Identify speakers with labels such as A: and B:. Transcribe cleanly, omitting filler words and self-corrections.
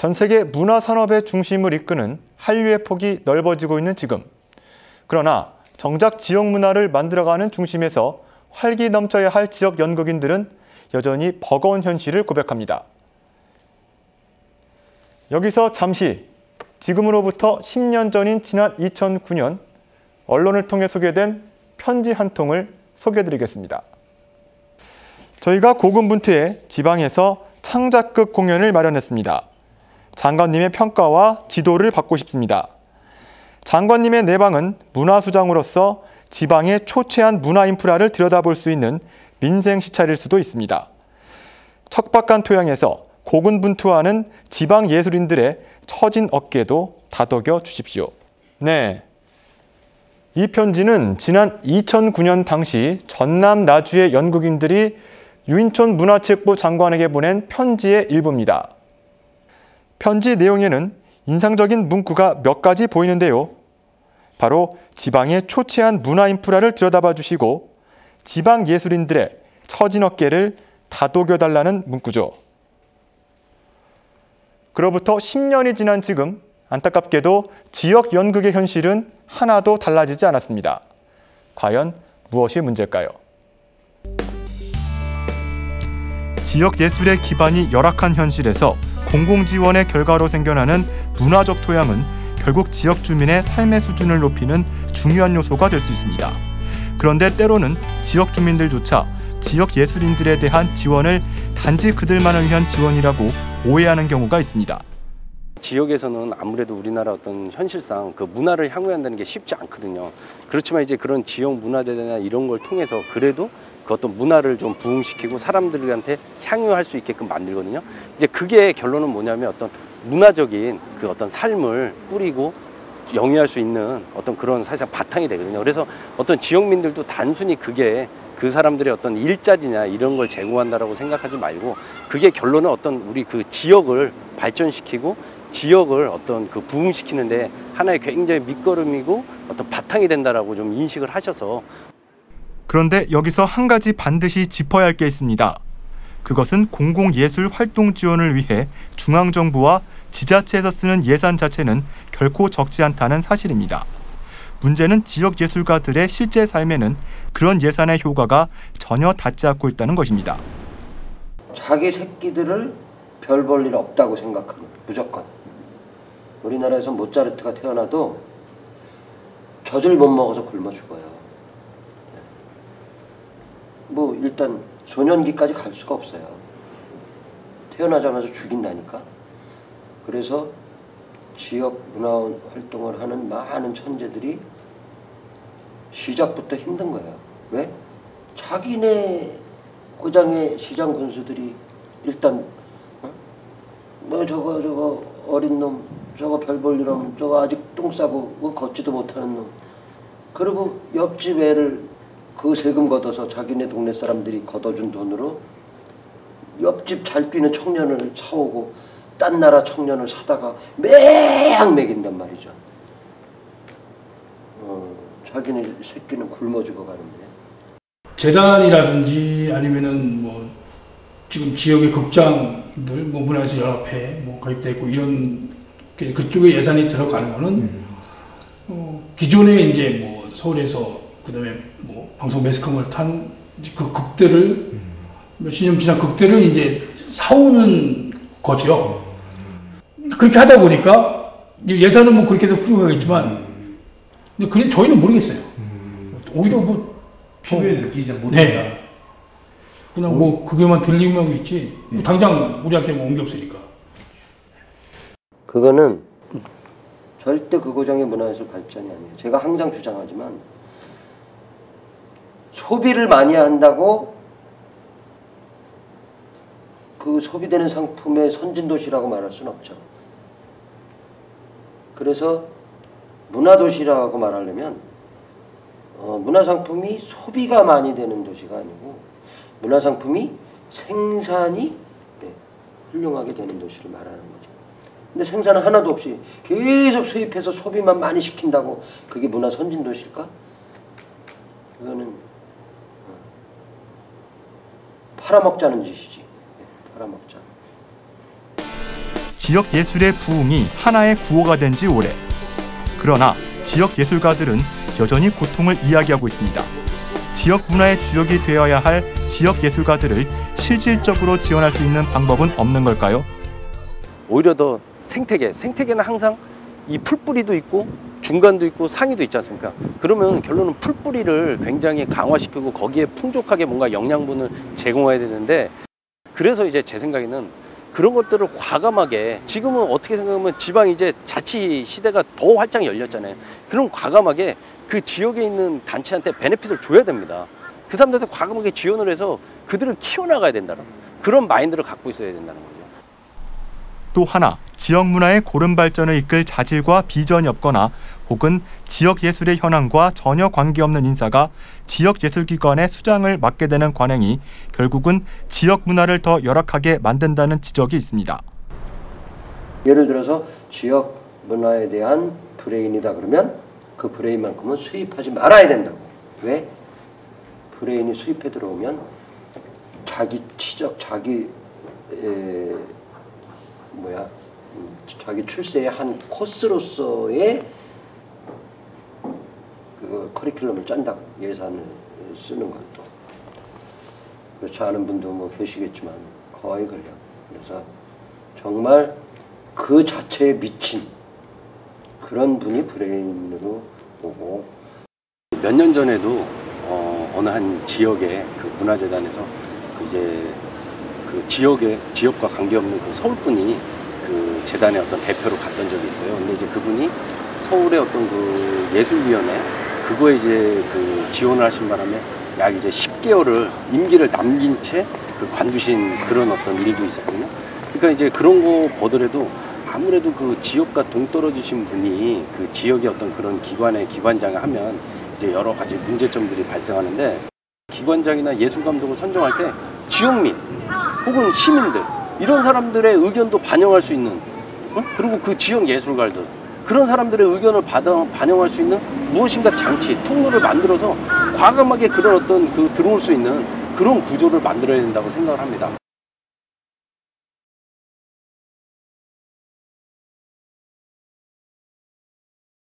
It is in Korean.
A: 전 세계 문화산업의 중심을 이끄는 한류의 폭이 넓어지고 있는 지금. 그러나 정작 지역 문화를 만들어가는 중심에서 활기 넘쳐야 할 지역 연극인들은 여전히 버거운 현실을 고백합니다. 여기서 잠시 지금으로부터 10년 전인 지난 2009년 언론을 통해 소개된 편지 한 통을 소개해드리겠습니다. 저희가 고군분투해 지방에서 창작극 공연을 마련했습니다. 장관님의 평가와 지도를 받고 싶습니다. 장관님의 내방은 문화수장으로서 지방의 초췌한 문화 인프라를 들여다볼 수 있는 민생 시찰일 수도 있습니다. 척박한 토양에서 고군분투하는 지방 예술인들의 처진 어깨도 다독여 주십시오. 네, 이 편지는 지난 2009년 당시 전남 나주의 연극인들이 유인촌 문화체육부 장관에게 보낸 편지의 일부입니다. 편지 내용에는 인상적인 문구가 몇 가지 보이는데요. 바로 지방의 초췌한 문화 인프라를 들여다봐 주시고 지방 예술인들의 처진 어깨를 다독여달라는 문구죠. 그로부터 10년이 지난 지금 안타깝게도 지역 연극의 현실은 하나도 달라지지 않았습니다. 과연 무엇이 문제일까요? 지역 예술의 기반이 열악한 현실에서 공공지원의 결과로 생겨나는 문화적 토양은 결국 지역 주민의 삶의 수준을 높이는 중요한 요소가 될 수 있습니다. 그런데 때로는 지역 주민들조차 지역 예술인들에 대한 지원을 단지 그들만을 위한 지원이라고 오해하는 경우가 있습니다.
B: 지역에서는 아무래도 우리나라 어떤 현실상 그 문화를 향유한다는 게 쉽지 않거든요. 그렇지만 이제 그런 지역 문화재나 이런 걸 통해서 그래도 그 어떤 문화를 좀 부흥시키고 사람들한테 향유할 수 있게끔 만들거든요. 이제 그게 결론은 뭐냐면 어떤 문화적인 그 어떤 삶을 꾸리고 영위할 수 있는 어떤 그런 사실상 바탕이 되거든요. 그래서 어떤 지역민들도 단순히 그게 그 사람들의 어떤 일자리냐 이런 걸 제공한다라고 생각하지 말고 그게 결론은 어떤 우리 그 지역을 발전시키고 지역을 어떤 그 부흥시키는데 하나의 굉장히 밑거름이고 어떤 바탕이 된다라고 좀 인식을 하셔서.
A: 그런데 여기서 한 가지 반드시 짚어야 할 게 있습니다. 그것은 공공예술 활동 지원을 위해 중앙정부와 지자체에서 쓰는 예산 자체는 결코 적지 않다는 사실입니다. 문제는 지역 예술가들의 실제 삶에는 그런 예산의 효과가 전혀 닿지 않고 있다는 것입니다.
C: 자기 새끼들을 별 볼 일 없다고 생각하는, 무조건. 우리나라에서 모차르트가 태어나도 젖을 못 먹어서 굶어 죽어요. 뭐 일단 소년기까지 갈 수가 없어요. 태어나자마자 죽인다니까. 그래서 지역 문화 활동을 하는 많은 천재들이 시작부터 힘든 거예요. 왜? 자기네 고장의 시장 군수들이 일단 너 저거 어린 놈, 저거 별 볼 일 없는, 저거 아직 똥 싸고 뭐 걷지도 못하는 놈. 그리고 옆집 애를 그 세금 걷어서 자기네 동네 사람들이 걷어준 돈으로 옆집 잘 뛰는 청년을 사오고 딴 나라 청년을 사다가 매양 먹인단 말이죠. 자기네 새끼는 굶어 죽어가는데.
D: 재단이라든지 아니면은 뭐 지금 지역의 극장들, 뭐 문화예술 연합회 뭐 가입돼 있고 이런 그쪽에 예산이 들어가는 거는 기존에 이제 뭐 서울에서 그다음에 뭐 방송 매스컴을 탄 그 극들을 몇십 년 지난 극들을 이제 사오는 거죠. 그렇게 하다 보니까 예산은 뭐 그렇게 해서 훌륭하겠지만 근데 그래 저희는 모르겠어요. 오히려 뭐
E: 피부에 느끼지 못한다.
D: 네. 그냥 뭐 그게만 들리면 있지 뭐 당장 우리한테 뭐 옮겨 없으니까.
C: 그거는 절대 그 고장의 문화예술 발전이 아니에요. 제가 항상 주장하지만 소비를 많이 한다고 그 소비되는 상품의 선진도시라고 말할 수는 없죠. 그래서 문화도시라고 말하려면 문화상품이 소비가 많이 되는 도시가 아니고 문화상품이 생산이 훌륭하게 되는 도시를 말하는 거죠. 근데 생산은 하나도 없이 계속 수입해서 소비만 많이 시킨다고 그게 문화 선진도시일까? 그거는 팔아먹자는 짓이지. 팔아먹자.
A: 지역 예술의 부흥이 하나의 구호가 된 지 오래. 그러나 지역 예술가들은 여전히 고통을 이야기하고 있습니다. 지역 문화의 주역이 되어야 할 지역 예술가들을 실질적으로 지원할 수 있는 방법은 없는 걸까요?
B: 오히려 더 생태계는 항상 이 풀뿌리도 있고 중간도 있고 상위도 있지 않습니까? 그러면 결론은 풀뿌리를 굉장히 강화시키고 거기에 풍족하게 뭔가 영양분을 제공해야 되는데, 그래서 이제 제 생각에는 그런 것들을 과감하게, 지금은 어떻게 생각하면 지방 이제 자치 시대가 더 활짝 열렸잖아요. 그럼 과감하게 그 지역에 있는 단체한테 베네핏을 줘야 됩니다. 그 사람들한테 과감하게 지원을 해서 그들을 키워나가야 된다는 그런 마인드를 갖고 있어야 된다는 거죠.
A: 또 하나, 지역 문화의 고른 발전을 이끌 자질과 비전이 없거나 혹은 지역 예술의 현황과 전혀 관계없는 인사가 지역 예술기관의 수장을 맡게 되는 관행이 결국은 지역 문화를 더 열악하게 만든다는 지적이 있습니다.
C: 예를 들어서 지역 문화에 대한 브레인이다 그러면 그 브레인만큼은 수입하지 말아야 된다고. 왜? 브레인이 수입해 들어오면 자기 치적, 자기 자기 출세의 한 코스로서의 그 커리큘럼을 짠다고. 예산을 쓰는 것도 그렇지 않은 분도 뭐 계시겠지만 거의 그래요. 그래서 정말 그 자체에 미친 그런 분이 브레인으로 오고.
B: 몇 년 전에도 어느 한 지역의 그 문화재단에서 그 지역과 관계없는 그 서울 분이 그 재단의 어떤 대표로 갔던 적이 있어요. 근데 이제 그분이 서울의 어떤 그 예술위원회 그거에 이제 그 지원을 하신 바람에 약 이제 10개월을 임기를 남긴 채 그 관두신 그런 어떤 일도 있었거든요. 그러니까 이제 그런 거 보더라도 아무래도 그 지역과 동떨어지신 분이 그 지역의 어떤 그런 기관의 기관장을 하면 이제 여러 가지 문제점들이 발생하는데, 기관장이나 예술감독을 선정할 때 지역민 혹은 시민들 이런 사람들의 의견도 반영할 수 있는, 그리고 그 지역 예술가들 그런 사람들의 의견을 반영할 수 있는 무엇인가 장치, 통로를 만들어서 과감하게 그런 어떤 그 들어올 수 있는 그런 구조를 만들어야 된다고 생각을 합니다.